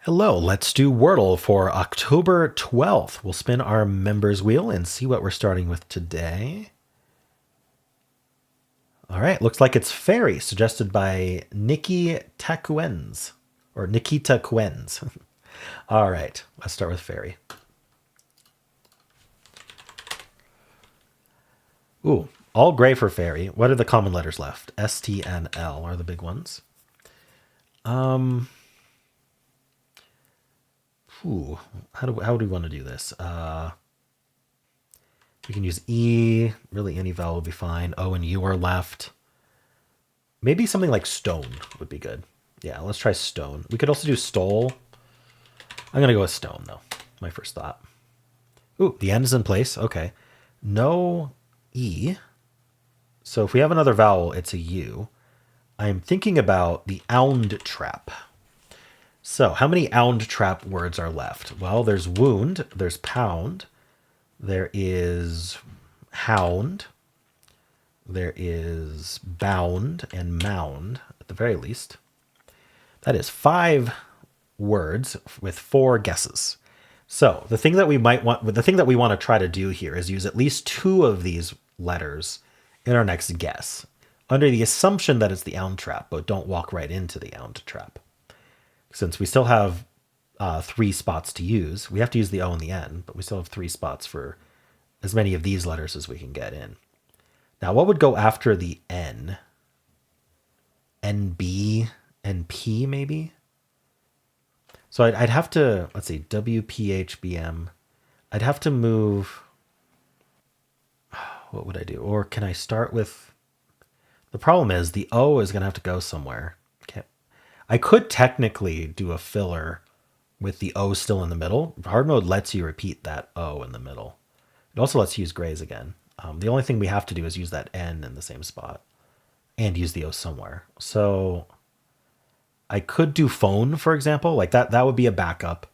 Hello, let's do Wordle for October 12th. We'll spin our members wheel and see what we're starting with today. All right, looks like it's Fairy, suggested by Nikki Tacuens, or Nikita Quens. All right, let's start with Fairy. Ooh, all gray for Fairy. What are the common letters left? S, T, and L are the big ones. Ooh, how do we want to do this? We can use E. Really, any vowel will be fine. O and U are left. Maybe something like stone would be good. Yeah, let's try stone. We could also do stole. I'm going to go with stone, though. My first thought. Ooh, the N is in place. Okay. No E. So if we have another vowel, it's a U. I'm thinking about the ound trap. So how many ound trap words are left? Well, there's wound, there's pound, there is hound, there is bound and mound at the very least. That is 5 words with 4 guesses. So the thing that we want to try to do here is use at least 2 of these letters in our next guess, under the assumption that it's the ound trap, but don't walk right into the ound trap. Since we still have 3 spots to use, we have to use the O and the N, but we still have 3 spots for as many of these letters as we can get in. Now, what would go after the N? NB, NP maybe? So I'd have to, let's see, WPHBM. I'd have to move, what would I do? Or can I start with, the problem is the O is going to have to go somewhere. I could technically do a filler with the O still in the middle. Hard mode lets you repeat that O in the middle. It also lets you use grays again. The only thing we have to do is use that N in the same spot and use the O somewhere. So I could do phone, for example. Like that would be a backup,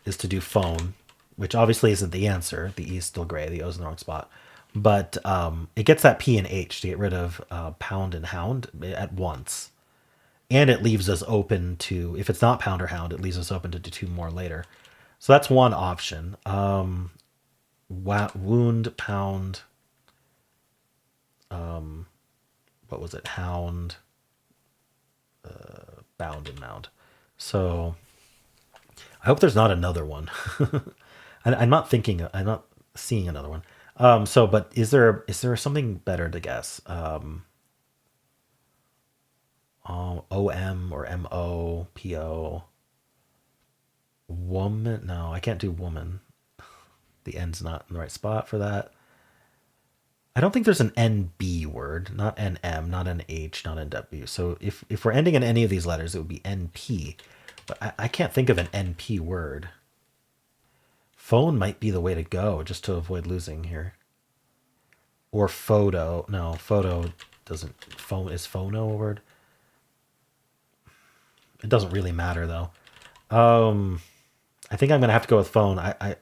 is to do phone, which obviously isn't the answer. The E is still gray. The O is in the wrong spot. But it gets that P and H to get rid of pound and hound at once. And it leaves us open to, if it's not pound or hound, it leaves us open to do 2 more later. So that's one option. Wound, pound, what was it? Hound, bound, and mound. So I hope there's not another one. I'm not seeing another one. But is there something better to guess? OM or MO, PO. Woman? No, I can't do woman. The N's not in the right spot for that. I don't think there's an NB word, not NM, not NH, not NW. So if we're ending in any of these letters, it would be NP. But I can't think of an NP word. Phone might be the way to go, just to avoid losing here. Or photo. No, photo doesn't. Phone is phono a word? It doesn't really matter though. I think I'm gonna have to go with phone. I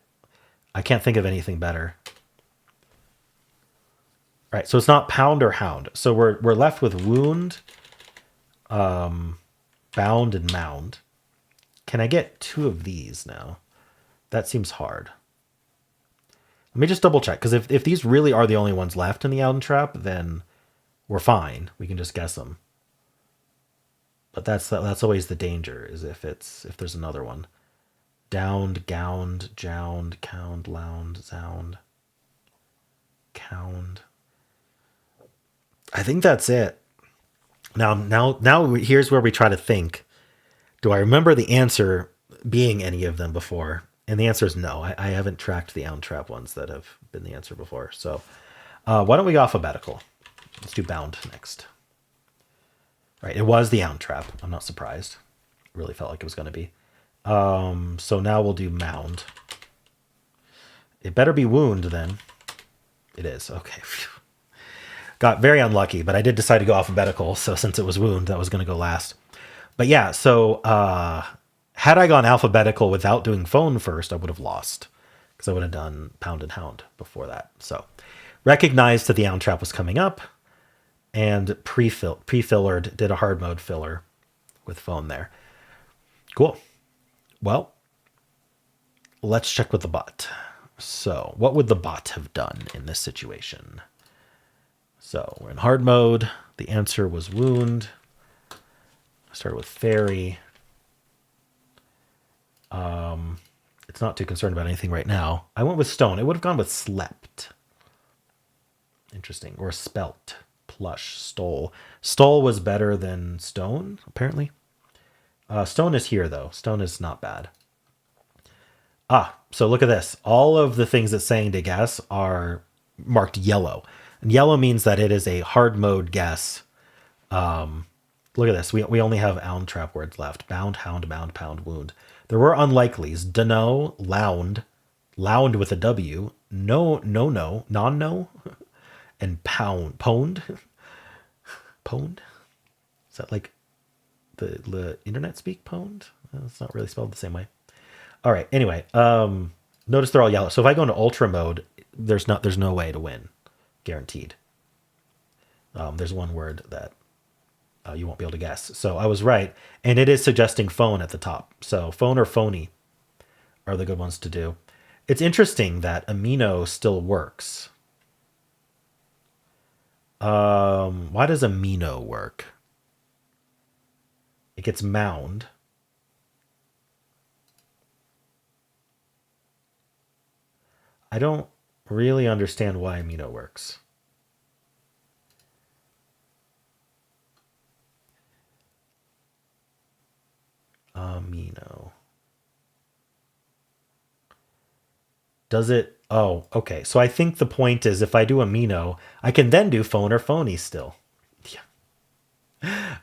can't think of anything better. All right, so it's not pound or hound. So we're left with wound, bound, and mound. Can I get 2 of these now? That seems hard. Let me just double check, because if these really are the only ones left in the ound trap, then we're fine. We can just guess them. But that's always the danger, is if there's another one. Downed, gowned, jound, cound, lound, zound, cound. I think that's it. Now here's where we try to think. Do I remember the answer being any of them before? And the answer is no. I haven't tracked the ound trap ones that have been the answer before. So why don't we go alphabetical? Let's do bound next. Right, it was the ound trap. I'm not surprised. It really felt like it was going to be. So now we'll do mound. It better be wound then. It is. Okay. Got very unlucky, but I did decide to go alphabetical. So since it was wound, that was going to go last. But yeah, so had I gone alphabetical without doing phone first, I would have lost, because I would have done pound and hound before that. So recognized that the ound trap was coming up. And pre-fillered, did a hard mode filler with phone there. Cool. Well, let's check with the bot. So what would the bot have done in this situation? So we're in hard mode. The answer was wound. I started with fairy. It's not too concerned about anything right now. I went with stone. It would have gone with slept. Interesting. Or spelt. Plush. Stole. Stole was better than stone, apparently. Stone is here, though. Stone is not bad. So look at this. All of the things it's saying to guess are marked yellow. And yellow means that it is a hard mode guess. Look at this. We only have ound trap words left. Bound, hound, bound, pound, wound. There were unlikelies. Dunno, lound, lound with a W, no, non-no, and pound, pwned. Pwned? Is that like the internet speak pwned? It's not really spelled the same way. All right. Anyway, notice they're all yellow. So if I go into ultra mode, there's no way to win, guaranteed. There's one word that you won't be able to guess. So I was right, and it is suggesting phone at the top. So phone or phony are the good ones to do. It's interesting that amino still works. Why does amino work? It gets mound. I don't really understand why amino works. Amino. Does it? Oh, okay. So I think the point is if I do amino, I can then do phone or phony still. Yeah.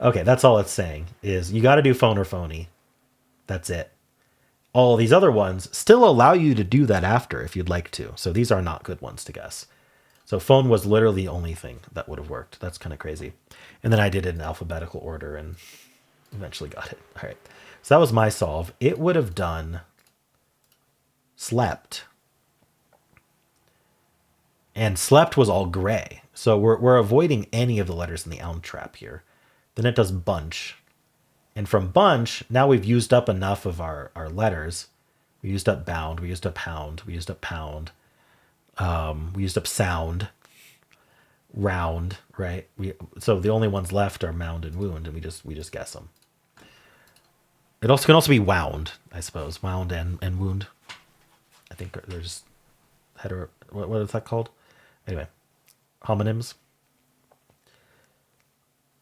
Okay, that's all it's saying is you got to do phone or phony. That's it. All these other ones still allow you to do that after if you'd like to. So these are not good ones to guess. So phone was literally the only thing that would have worked. That's kind of crazy. And then I did it in alphabetical order and eventually got it. All right. So that was my solve. It would have done slept. And slept was all gray. So we're avoiding any of the letters in the ound trap here. Then it does bunch. And from bunch, now we've used up enough of our letters. We used up bound, we used up pound, we used up pound. We used up sound, round, right? So the only ones left are mound and wound, and we just guess them. It also can also be wound, I suppose. Wound and wound. I think there's header. What is that called? Anyway, homonyms.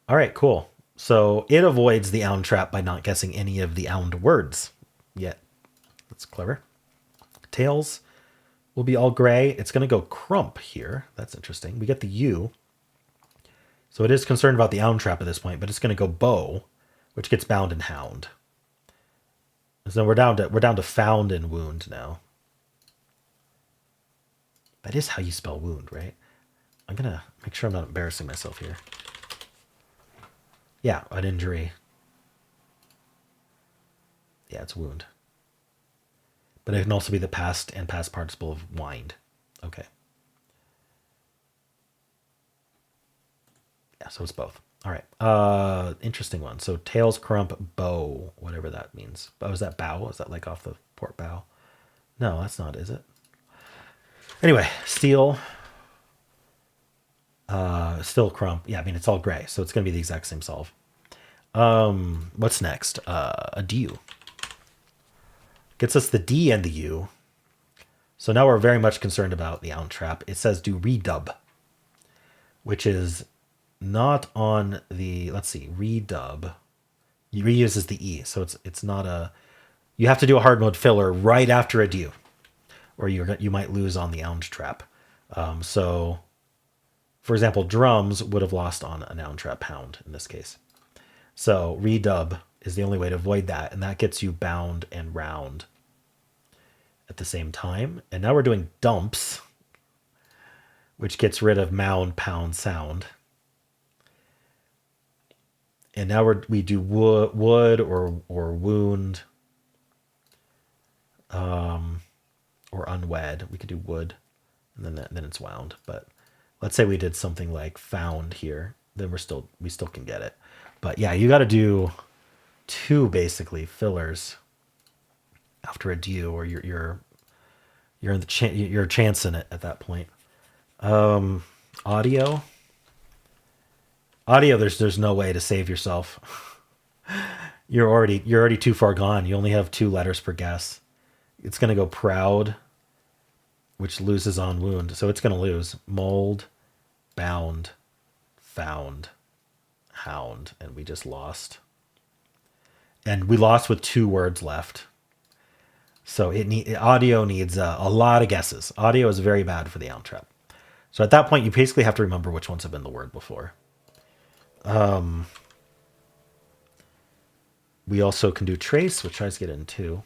All right, cool. So it avoids the ound trap by not guessing any of the ound words yet. That's clever. Tails will be all gray. It's going to go crump here. That's interesting. We get the U. So it is concerned about the ound trap at this point, but it's going to go bow, which gets bound and hound. So we're down to found and wound now. That is how you spell wound, right? I'm going to make sure I'm not embarrassing myself here. Yeah, an injury. Yeah, it's wound. But it can also be the past and past participle of wind. Okay. Yeah, so it's both. All right. Interesting one. So tails, crump, bow, whatever that means. Oh, is that bow? Is that like off the port bow? No, that's not, is it? Anyway, steel. Still crump. Yeah, I mean, it's all gray, so it's going to be the exact same solve. What's next? A DU. Gets us the D and the U. So now we're very much concerned about the ound trap. It says do redub, which is not on the, let's see, redub. He reuses the E, so it's not a, you have to do a hard mode filler right after a DU, or you might lose on the ound trap. So, for example, drums would have lost on a noun trap pound in this case. So redub is the only way to avoid that, and that gets you bound and round at the same time. And now we're doing dumps, which gets rid of mound, pound, sound. And now we do wood or wound, or unwed. We could do wood, and then it's wound. But let's say we did something like found here, then we still can get it. But yeah, you got to do two basically fillers after a dew, or you're in the you're chancing it at that point. Audio, there's no way to save yourself. You're already too far gone. You only have 2 letters per guess. It's gonna go proud, which loses on wound, so it's gonna lose. Mold, bound, found, hound, and we just lost. And we lost with 2 words left. So audio needs a lot of guesses. Audio is very bad for the ound trap. So at that point, you basically have to remember which ones have been the word before. We also can do trace, which tries to get in 2.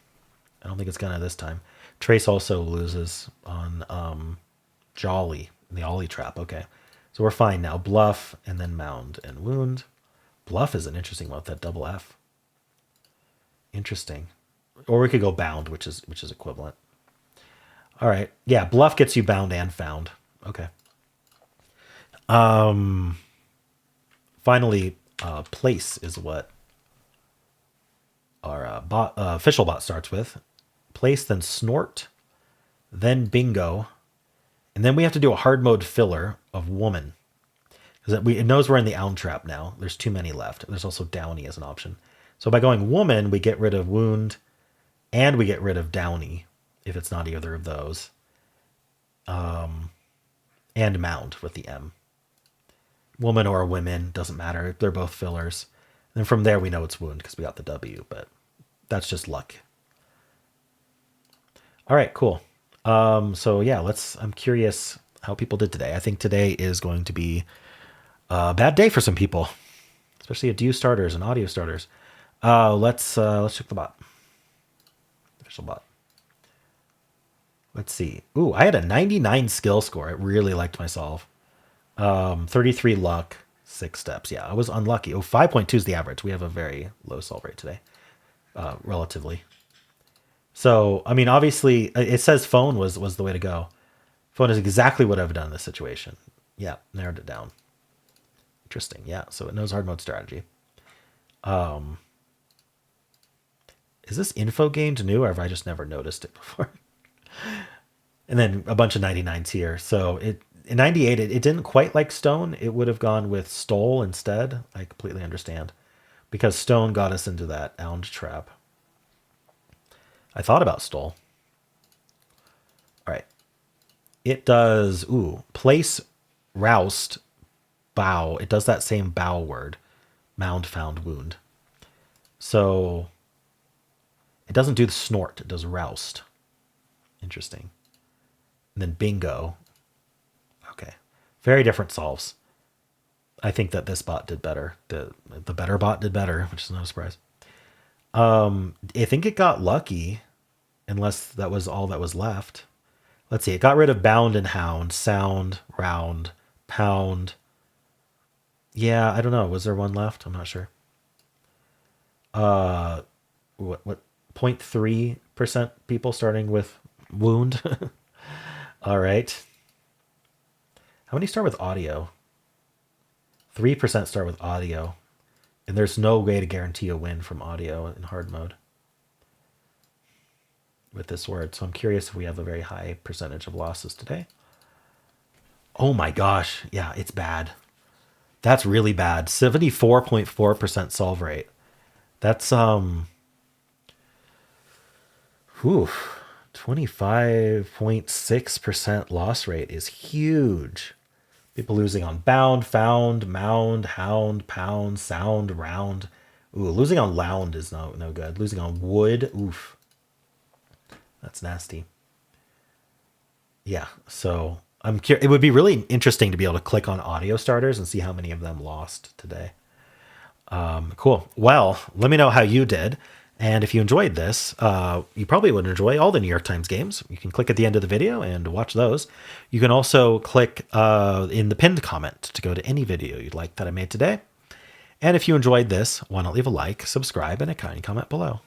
I don't think it's gonna this time. Trace also loses on jolly in the ollie trap. Okay, so we're fine now. Bluff and then mound and wound. Bluff is an interesting one with that double F. Interesting. Or we could go bound, which is equivalent. All right. Yeah, bluff gets you bound and found. Okay. Finally, place is what our official bot starts with. Place, then snort, then bingo, and then we have to do a hard mode filler of woman. Because it knows we're in the ound trap now. There's too many left. There's also downy as an option. So by going woman, we get rid of wound, and we get rid of downy, if it's not either of those. And mound with the M. Woman or women, doesn't matter. They're both fillers. And then from there, we know it's wound because we got the W, but that's just luck. All right, cool. So yeah, I'm curious how people did today. I think today is going to be a bad day for some people, especially at DU starters and audio starters. Let's check the bot. Official bot. Let's see. Ooh, I had a 99 skill score. I really liked my solve. 33 luck, 6 steps. Yeah, I was unlucky. Oh, 5.2 is the average. We have a very low solve rate today, relatively. So, I mean, obviously, it says phone was the way to go. Phone is exactly what I've done in this situation. Yeah, narrowed it down. Interesting. Yeah, so it knows hard mode strategy. Is this info gained new, or have I just never noticed it before? And then a bunch of 99s here. So in 98, it didn't quite like stone. It would have gone with stole instead. I completely understand. Because stone got us into that ound trap. I thought about stole. All right. It does, place, roust, bow. It does that same bow word. Mound, found, wound. So it doesn't do the snort. It does roust. Interesting. And then bingo. Okay. Very different solves. I think that this bot did better. The better bot did better, which is no surprise. I think it got lucky, unless that was all that was left. Let's see. It got rid of bound and hound, sound, round, pound. Yeah, I don't know. Was there one left? I'm not sure. What 0.3% people starting with wound? All right. How many start with audio? 3% start with audio. And there's no way to guarantee a win from audio in hard mode with this word. So I'm curious if we have a very high percentage of losses today. Oh my gosh. Yeah, it's bad. That's really bad. 74.4% solve rate. That's 25.6% loss rate is huge. People losing on bound, found, mound, hound, pound, sound, round. Ooh, losing on lound is no good. Losing on wood, oof. That's nasty. Yeah, so I'm curious. It would be really interesting to be able to click on audio starters and see how many of them lost today. Cool. Well, let me know how you did. And if you enjoyed this, you probably would enjoy all the New York Times games. You can click at the end of the video and watch those. You can also click in the pinned comment to go to any video you'd like that I made today. And if you enjoyed this, why not leave a like, subscribe, and a kind comment below.